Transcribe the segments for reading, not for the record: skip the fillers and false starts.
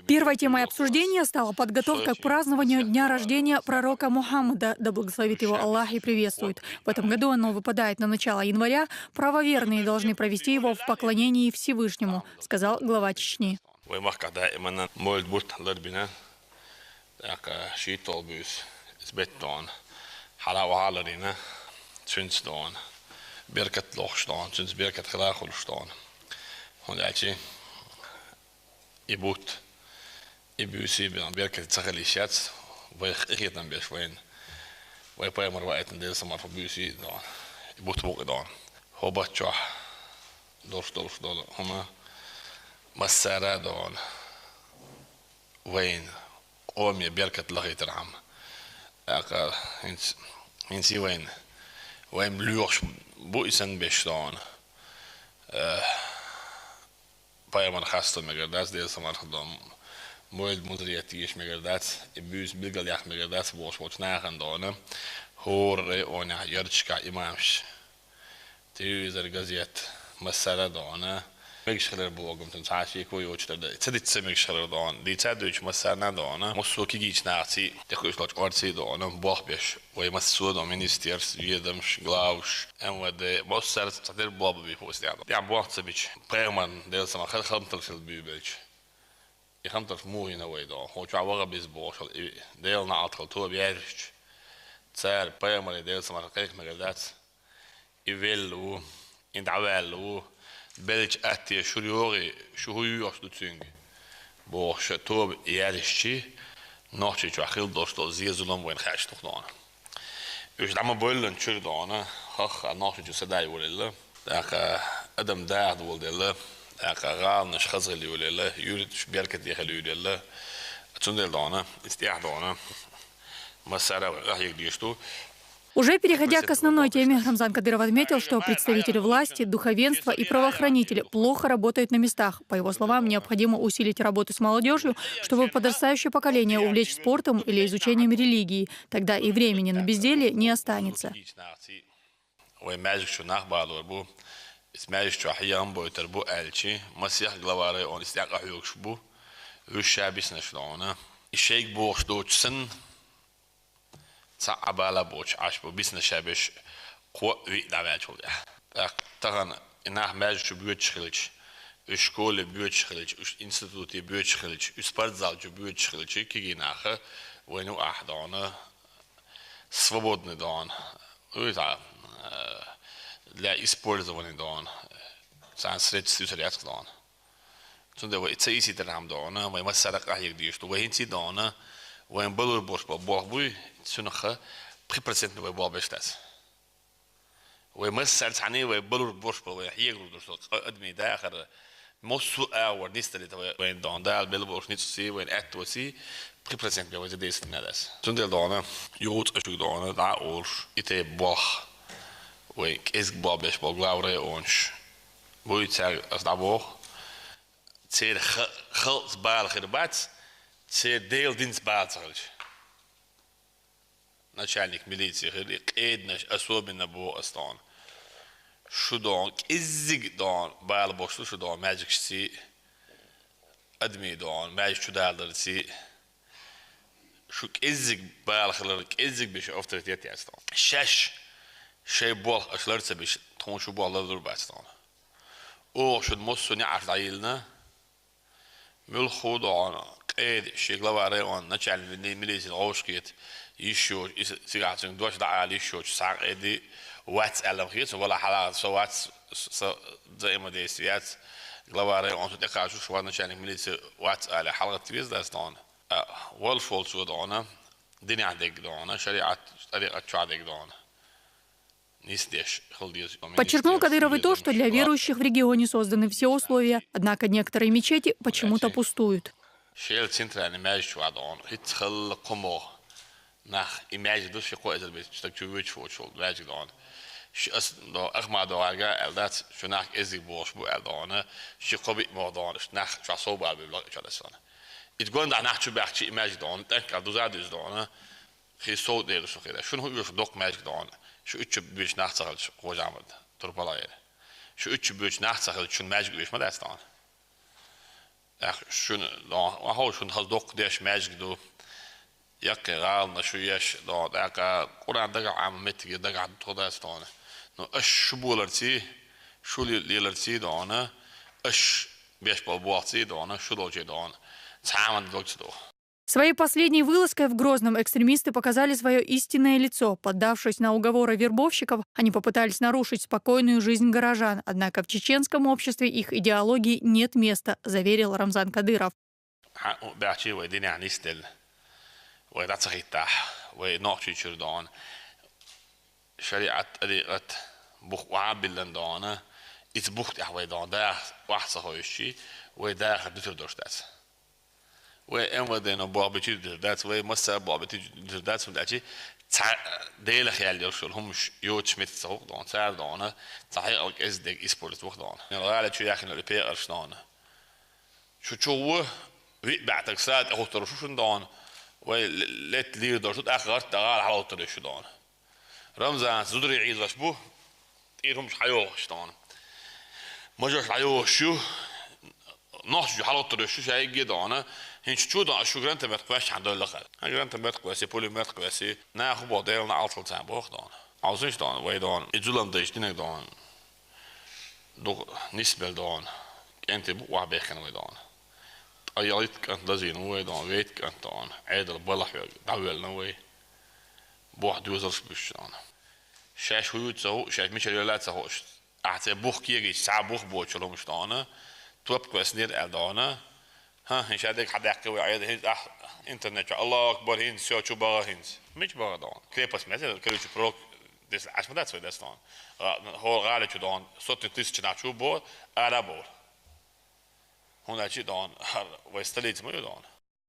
Первой темой обсуждения стала подготовка к празднованию дня рождения пророка Мухаммада, да благословит его Аллах и приветствует. В этом году оно выпадает на начало января. Правоверные должны провести его в поклонении Всевышнему, сказал глава Чечни. Ibusi ben berket tsagelishat way khitan besh wayn way paymar wa etan del samar fabusi dan ibut bok dan hobatcha dol homa masara dan wayn omi berket lagit ram aka insi wayn luoch bu isen besh dan paymar khastan megadas del samar dan mooi moderiert is megadat ibus bilgal yak megadat boş nagan dona hore ona yarchka imamsh tüzer gazet masala dona megşeler bulgum tun taşi koy uçlarda tedit megşeler don di tedüç masala dona musuki giç nati tekuşlach artsi dona bohbeş ve masu do ministers wiedemş glaus en de masala tader bob bi postjada ya bohtsebich perman del sama khalkhamtel bübelch Ich habe das Mui in der Way da. Heute war aber bis Bosch. Der na Artikel to beherrscht. Zar Permanent der zum Artikel megadat. Ivello in Davello Belch atti shuriori shuhuyu ashtutsing. Bosch to beherrscht. Noch ich war heel dosto ziezulom wen khasht gedaan. Dus dan maar bollen churdana. Hach nog ich sadai wolilla. Da adam daad wolilla. قرار نش خزر ولا لا يريد بيركت يخلي ولا لا تندل دانا استيح دانا مسألة راح يقديشتو. Уже переходя к основной теме, Рамзан Кадыров отметил, что представители власти, духовенства и правоохранители плохо работают на местах. По его словам, необходимо усилить работу с молодежью, чтобы подрастающее поколение увлечь спортом или изучением религии. Тогда и времени на безделье не останется. اسمعش شحيان بويتر بو ألشي مسيح غلواري أون استيق أحيوكش بو وشابيس نشلونه الشيك بوش دوتشسن صعب على بوش عاش بو بيس نشابش قوة وي دعوات شو ده تغن إنها ماجش بيوتشخلش الشكول بيوتشخلش الانستيتوتي بيوتشخلش السبارتزال بيوتشخلش كي ناخه وينو أحضانه свободный дан ويتع для использования дан средств средств дан тунде вы цейси там дана вы масарак ахик диешь то вы инси дана вы балур бош бабуй сунха 3% вы бабештас вы масар тани вы балур бош вы хиегру дошто ادمي داخل مصو اور نيستلي вы дан дал белбош нитси вы اتوسي 3% вы здесь надас тунде дана юут ашук дана да орш ите бах ويك إسق بابش بقلاوري أونش بويتر أصدابوه تير خلص بالخ ربات تير ديل دينس بالتغلش начальник милиции غير قيدناش أسوأ من أبوه أستان شو دون إزق دون بال بوشتو شو دون ماجيك سي أدمي دون ماجيك شو دالدر سي شو إزق بالخ لرك إزق بيش أفترتيتي أستان شاش شيء بول أشلرت بيش تون شو بول لذر باستان أو شد مصنع عرض عيلنا مل خود عنا قيد شيء لواري عن نشأ الميليز العوشكيت يشوش سيعطين دوش دعالي يشوش ساق إدي واتس ألم خيط ولا حلا سواتس زي ما ديسيات لواري عن تدقاشو شو نشأ الميليز واتس على حلقة تريز داستان والفول سود عنا دنيا عندك دعنا شريعة طريقة شو عندك دعنا. Подчеркнул Кадыров и то, что для верующих в регионе созданы все условия, однако некоторые мечети почему-то пустуют. شو اتش بيش نحصل خوج عمد تربلاير شو اتش بيش نحصل شو ماجيك بيش ما داستان شون هو شون هالدق ديش ماجدو يقي غالنا شو يش دقا قرآن دقا عام متي دقا توداستانه نو اش شبولرتي شو ليلرتي دانه اش بيش بالبواتي دانه شو دوجي دانه تعامل دوجي دو. Своей последней вылазкой в Грозном экстремисты показали свое истинное лицо. Поддавшись на уговоры вербовщиков, они попытались нарушить спокойную жизнь горожан. Однако в чеченском обществе их идеологии нет места, заверил Рамзан Кадыров. وإنودينا بابتي دات ومسا بابتي دات سمداتي ديل خيال يرشل هم يوتش مت سوق دون سار دون صحيح از ديك اسبورت وقت دون الغالة شو ياخن البي ارشلون شو بعتك ساعات اخو ترشوشن دون ولت لي درشوت اخر تغال على ترش دون رمزان زدري عيد وشبو ايرهم حيوش دون مجرش حيوش شو نحش على ترش شو هيجي دون هنش تشودا شو جرانت متقواش عند اللقاء جرانت متقواسي بولي متقواسي ناخو بوديلنا عطل تاع بوخ دون عاوزش دون وي دون الظلم دايش دينك دون دو نسبل دون انت بو واحد بيخن وي دون اياليت كانت دازين وي دون ويت كانت دون عيد البلح داولنا وي بوح دوزرش بش دون شاش هو تسو شاش مش لا تسوش احتى بوخ كيجي ساعه بوخ بوچلو مش دون توب كويسنير الدونه ها هنش هذيك حد يحكي ويعيد هنش انترنت الله اكبر هنش شو بقى هنش مش بقى دون كليبس مثلا كلش بروك دس عشان ده سوي دستان هو غالي شو دون صوت تيس شنا شو بور ارابور هنا شي دون ويستليت مو دون.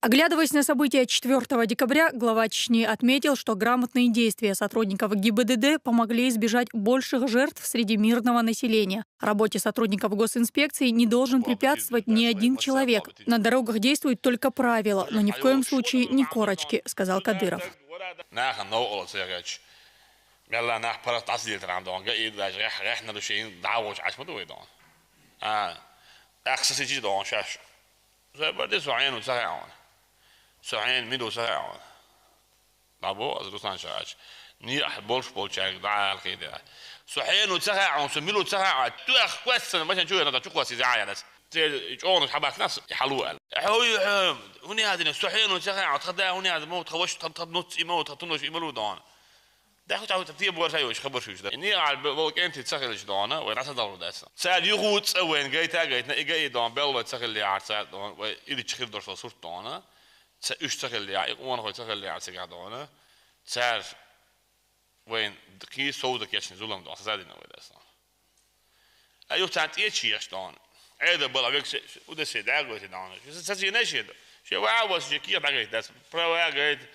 Оглядываясь на события 4 декабря, глава Чечни отметил, что грамотные действия сотрудников ГИБДД помогли избежать больших жертв среди мирного населения. Работе сотрудников госинспекции не должен препятствовать ни один человек. На дорогах действуют только правила, но ни в коем случае не корочки, сказал Кадыров. سعين ميدو ساعة لابو أزرسان شاش نيح بولشاك دعاء الخير سعين وساعة وسميلو ساعة تأخ كويسة مثلا شو هذا شو كويسة زعيا ناس تجون حباك ناس يحلوها هوي هني هذين سعين وساعة تخدع هني هذا موت خوش تنط إيمو تنطش إيمو دان ده هو تعود تطيب ورا شيء وش خبر شو ده إني على بقولك أنت تسخر إيش دانا وناس دارو داسا سال يغوت وين جاي جاي دان بيل تسخر اللي عارسات دان وإذا تشخر درس صورت دانا تشتغل يعني وانا هو تشتغل يعني سجادونه صار وين كي صودك يشن زولم ده زادين ولا اصلا ايوه تاعت ايش يشتون هذا بلا بيك وده شيء ده قلت داونه ساسي نشيد شيء واعوس شيء بقى ده برا قاعد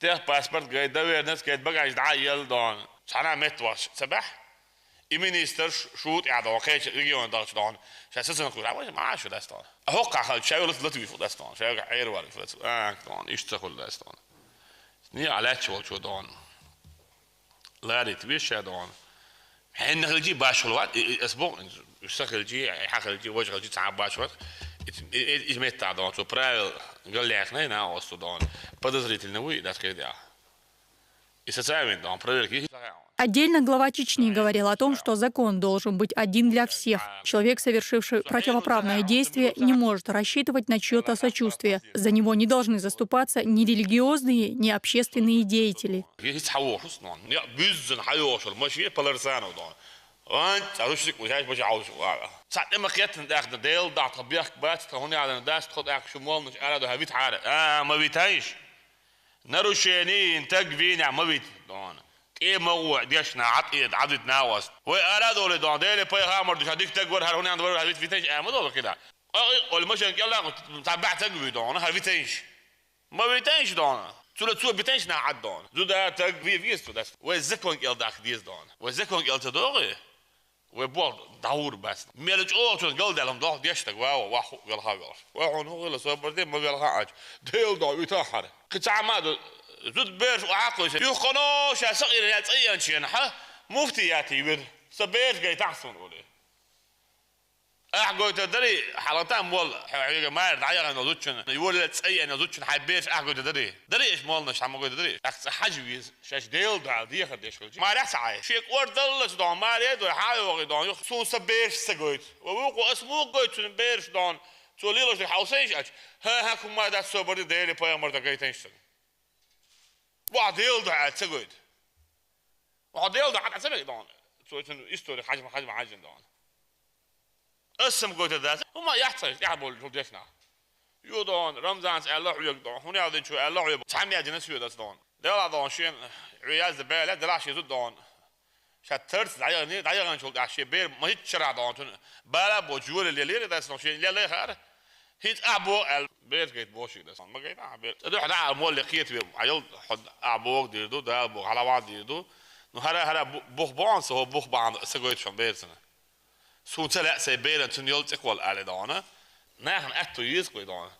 ده باسبورت قاعد ده ناس قاعد بقى يدعيل دون انا متوش صباح المينستر شوت قاعد واقعش ريجيون دارش دون اساسا نقول عاوز ما عاشوا داستان هوقع خالد شاي ولا ثلاثه في داستان شاي عير ولا ثلاثه دون يشتغل داستان ني على شو دون لا ريت بيش دون حين نخلجي باش الوقت اسبوع يشتغل جي حق الجي وجه الجي تعب باش وقت يمت تاع دون سو برايل قال لي اخنا هنا وسط دون подозрительно النووي ده كده يساعدون دون برايل كي Отдельно глава Чечни говорил о том, что закон должен быть один для всех. Человек, совершивший противоправное действие, не может рассчитывать на чье-то сочувствие. За него не должны заступаться ни религиозные, ни общественные деятели. ايه موضوع ديشنا عطيد عدد ناوس وارادوا لدون ديلي باي غامر دش هديك تقور هروني عند ور هديك فيتنش ما دور كده قول مش يلا تبع تقوي دون هرفيتنش ما بيتنش دون تسو بيتنش نا عد دون زودا تقوي فيستو داس وزكون يل داك ديز دون وزكون يل تدوري وبول دور بس ميلج اول تو قال دلهم دور ديشتك واو واخ قال هاغر وهون هو لا صبر دي ما قال هاج ديل دو يتاخر قطع ما زود بيرش وعقلش يخنوش صغير يا صيان شي نحا مفتياتي بير سبير جاي تحسن ولي أحجو تدري حالتان مول حاجة ما دعيا أنا زوجنا يقول أي أنا زوجنا حبيت أحجو تدري دري إيش مولنا شو عم تدري حجويز شاش ديل دع دي خديش ما راح سعي شيء ورد الله دون ما ريد وحاول وغي دون يخصون سبيش سجود وبوق اسمه قوت بيرش دون توليلوش الحوسيش ها هاكم ما ده صبري ديلي باي مرة قيتنش واحد ديل دع سجود واحد ديل دع سجود دون سويتن يستوري حجم دون اسم قوت الذات وما يحتاج يعبول جودشنا يودون رمضان الله يقدون هنا هذين شو الله يب تعمي أجنس يودس دون ده دون شيء عيال زبالة ده شيء زود دون شترت دعيا شو عشية بير ما يتشرع دون بلا بوجول اللي ده شيء اللي خير هيت أبو البيت قيت بوشي ده ما قيت أبو ده حدا عمول لقيت عيال حد أبوك ديردو ده أبوك على بعض ديردو هذا بوخ بانس هو بوخ بعض سقيت شو بيرسنا سون تلا سبيل تنيل تقول على دانا نحن أتويز قوي دانا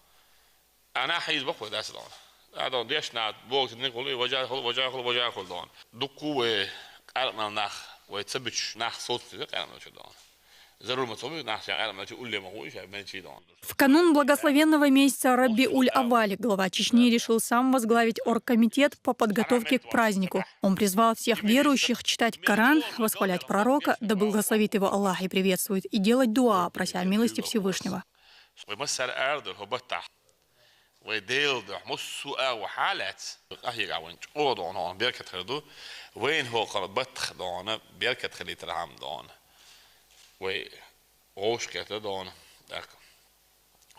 أنا حيز بقول داس دانا هذا ديش نات بوق نقول وجاه خل دانا دكوا قرنا نخ ويتسبش نخ صوت قرنا شو دانا ضروري مطلوب نخ قرنا تقول لي ما هو إيش ما شيء دانا. В канун благословенного месяца Рабиуль-Аваль глава Чечни решил сам возглавить оргкомитет по подготовке к празднику. Он призвал всех верующих читать Коран, восхвалять пророка, да благословит его Аллах и приветствует, и делать дуа, прося милости Всевышнего.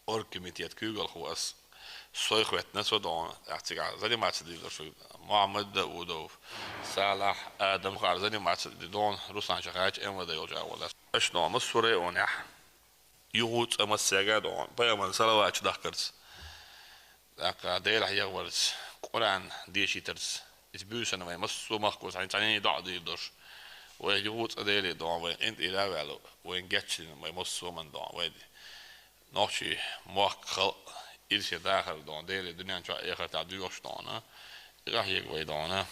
orkemitiet kugel خواص صيخ وتنسو دون اعتقاد زي ما تصدق شو محمد داوود صالح ادم خار زي ما تصدق دون روسان شخاج ام ودا يوجا ولا اش نو مسوري اونح يغوت ام السجاد دون بيمن صلوات دخرت داك ديل هي ورس قران ديشي ترس اسبوسن ما مسو مخكوس عن تاني دع دي دوش ويغوت ديل دون وين انت الى والو وين جاتش ما مسو من دون ويدي نوشي موخ إلشي داخل دون ديل الدنيا شو آخر تعديوش دونه راح يقوي دونه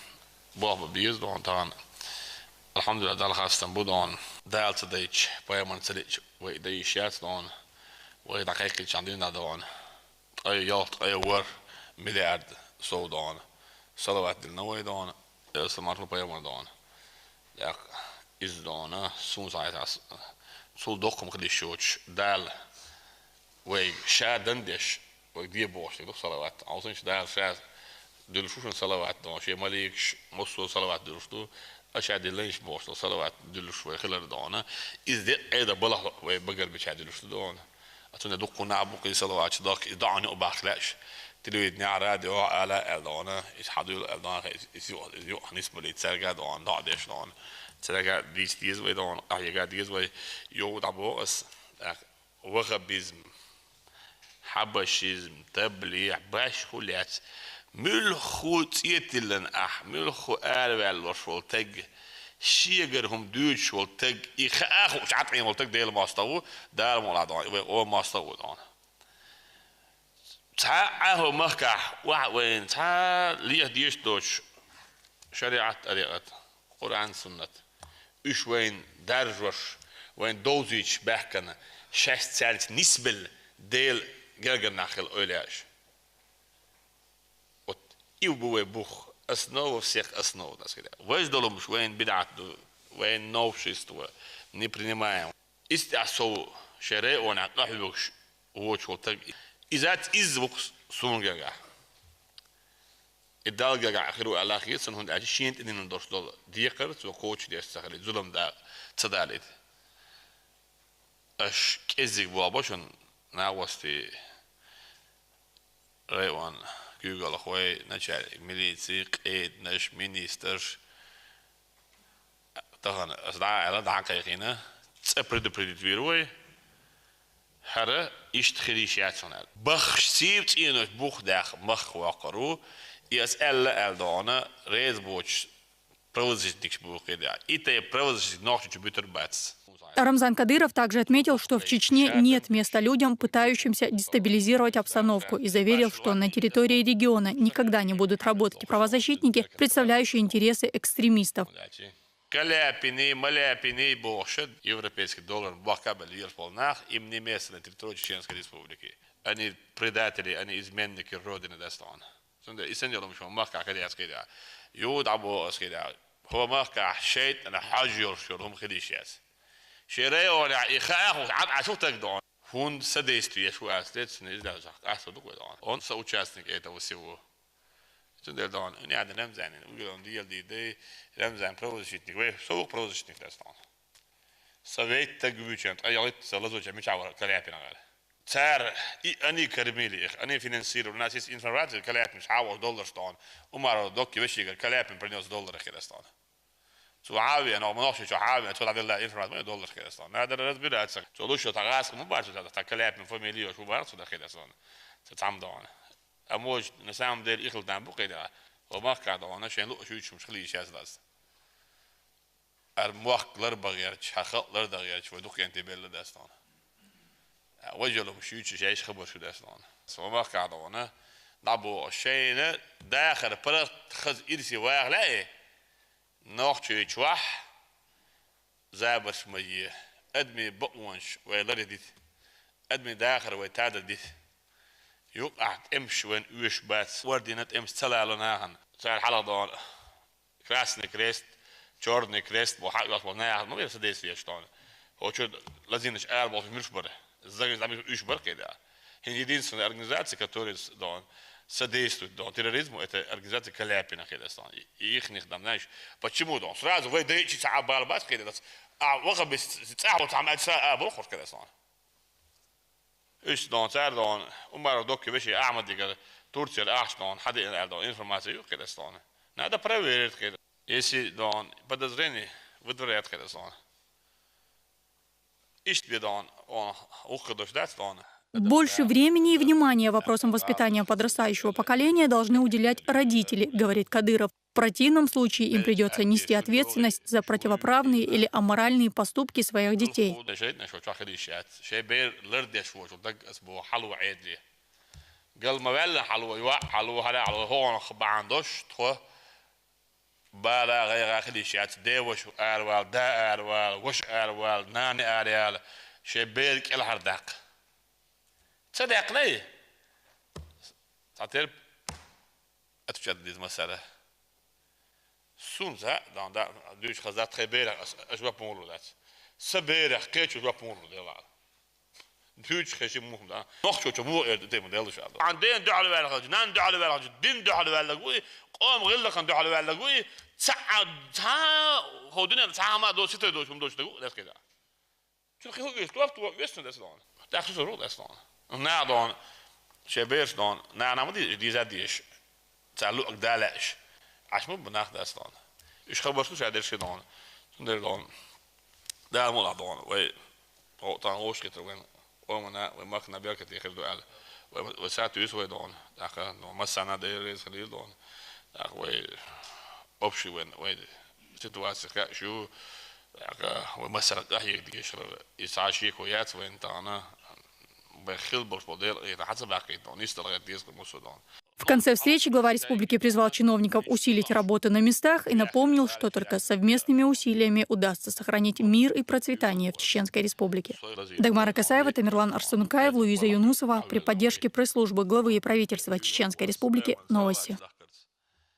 بابا بيز دون تان الحمد لله دال خاصة بدون دال تديش بايمان تديش ويديشات دون ويدقيق شاندينا دون أي يوت أي ور مليارد سو دون صلوات النوي دون سمارت بايمان دون ياك إز دونه سون سايتاس سول دوكم كديشوش دال وي شادندش ودي بوش يدو صلوات عاوزينش ده شاد دلشوشن صلوات دون شيء ماليكش مصو صلوات دلشتو اشاد ليش بوش صلوات دلش وي خلر دونه از دي ايدا بلا وي بقر بشاد دلشتو دون اتونا دوكو نابو صلوات داك دعني وباخلاش تلويد نعراد على دونه يحدوا دونه يو نسبه لتسرقا دون داش دون تسرقا ديز وي دون احيا ديز وي يو دابو اس وغبيزم حبشيزم تبليع باش خليات ملخو تيتلن ملخو آل والشول تج شيجرهم دوت شول تج يخاخو شعطين والتج ديل ماستو دار مولادون او ماستو دون تعاهو مكح وين تا ليه ديش دوش شريعة طريقة قرآن سنة ايش وين درجوش وين دوزيش بحكنا شخص ثالث نسبل ديل جرجر ناخل أولياش وت يبوه بوخ أسنو وسيخ أسنو ده كده ويش دولو مش وين بدعت دو وين نوفشيستو نبرنمايم استعصو شرع ونعقح بوش هو شو تج إذا إزبوكس سونجا الدال جا آخره على خير سنهون عشينت إننا ندرس دول ديقر تو كوتش دي استخلي ظلم ده تصداليد أش كذب وابشون ناوستي ريوان جوجل أخوي نشال ميليتسي قيد نش مينيستر تهان أصدع على دعك يخينا تسبرد بريدويروي هذا يشتخلي شيء بخش سيبت إنه بوخ داخ مخ وقرو يسأل ألدانا ريز بوش провозить бухеда. И те провозить ночью чубитер бац. Рамзан Кадыров также отметил, что в Чечне нет места людям, пытающимся дестабилизировать обстановку, и заверил, что на территории региона никогда не будут работать правозащитники, представляющие интересы экстремистов. Каляпины, маляпины, бошед. Европейский доллар блокабель ерполнах им не место на территории Чеченской Республики. Они предатели, они изменники Родины Дастана. И сеньором что махка кадя скида. Юд або скида. هو ماكا شيء أنا حاجر شرهم خديشياس شيء ولا إخاء عشوتك دون هون سديستو يشوف أسلت نزل زاك أصدق ودون هون سأوشاسنك إيه توسيو تندر دون إني عاد رمزان ويقولون دي رمزان بروزشتنك وين سوق بروزشتنك داستان سويت تجويشان أيوة سلزو جميع شعور كليابنا غير تار أني كرميلي أني فينانسيرو الناس إنفراد كلياب مش عاوز دولار ستان ومارو دوكي بشي كلياب برينوس دولار كده ستان سو عاوي أنا ما نشوف عاوي أتولى بالله إنفراد ما دولار كده ستان هذا الرد بيرات سك سو شو تغاس مو بعرف هذا كلياب من فاميليا شو بعرف سو ده كده ستان تتعمد أنا أموج نسام دير إخل دام بقيدا وما قاعد أنا شيء لو شو مش خليه شاز لاس الموق لربغيرش حخل لردغيرش ودوك أنت بالله داستان وجهه مش شيء خبر شو ده أصلاً. سوما كعدونا نبوا الشيء داخل برد خز إرسي واقع لا نوع شيء شوح زابرش مية أدمي بقونش ويلرديت أدمي داخل ويتعدديت يقعد إمش وين ويش بات وردينت إمش تلالنا هن صار حلا دون كراسني كريست جوردني كريست بوحق يصبحنا ما بيصدق يشتون هو شو لازمش أربعة في مرشبره Загрузить там еще баркеда. Единственная организация, которая содействует терроризму, это организация Каляпина Хедестан. И их них там, знаешь, почему да? Сразу вы даете Абалбас Хедестан, а вы как бы تعمل تعمل بروخر Хедестан. إيش دون صار دون ومرة دوكي بشي أعمل ديك تركيا الأحش دون حد دون إنفورماسيون Хедестان. надо проверить كده. если دون подозрение выдворяет Хедестан. Больше времени и внимания вопросам воспитания подрастающего поколения должны уделять родители, говорит Кадыров. В противном случае им придется нести ответственность за противоправные или аморальные поступки своих детей. بالا غير خديشات ديوش أروال دا أروال وش أروال ناني أروال شبيرك الهرداق صدقني تعترف أتجدد المسألة سونزا دا دوش خزات خبيرك أجواب مولودات سبيرك كيتش أجواب مولودات دوش خشي مهم دا نخشوا تمو ديم ديلش هذا عندين دعوة بالغج نان دعوة بالغج دين دعوة بالغج قام غير كان دعوة بالغج تا هودين تا ما دو ستة دوش دوش دو ده كده شو خير هو يستوعب تو يستن ده سلون ده خصوص رو ده سلون نادون شبيرش دون نا ما دي زاديش تعلق دالش عشان بناخد ده سلون إيش خبر شو شادر شيء دون ده دون ده مولا دون وي أو تانغوش كتر وين ومنا وماكنا بيركت يخدو على وساعات يسوي دون ده مثلا ده رئيس خليل دون ده وي optie وين situatie كا شو ومثلا كهيك ديش يساعشي كويات وين تانا بخيل بالموديل إذا حسب عقيدة نيستل ديس المسودان. В конце встречи глава республики призвал чиновников усилить работу на местах и напомнил, что только совместными усилиями удастся сохранить мир и процветание в Чеченской республике. Дагмара Касаева, Тамерлан Арсунукаев, Луиза Юнусова при поддержке пресс-службы главы и правительства Чеченской республики. Новости.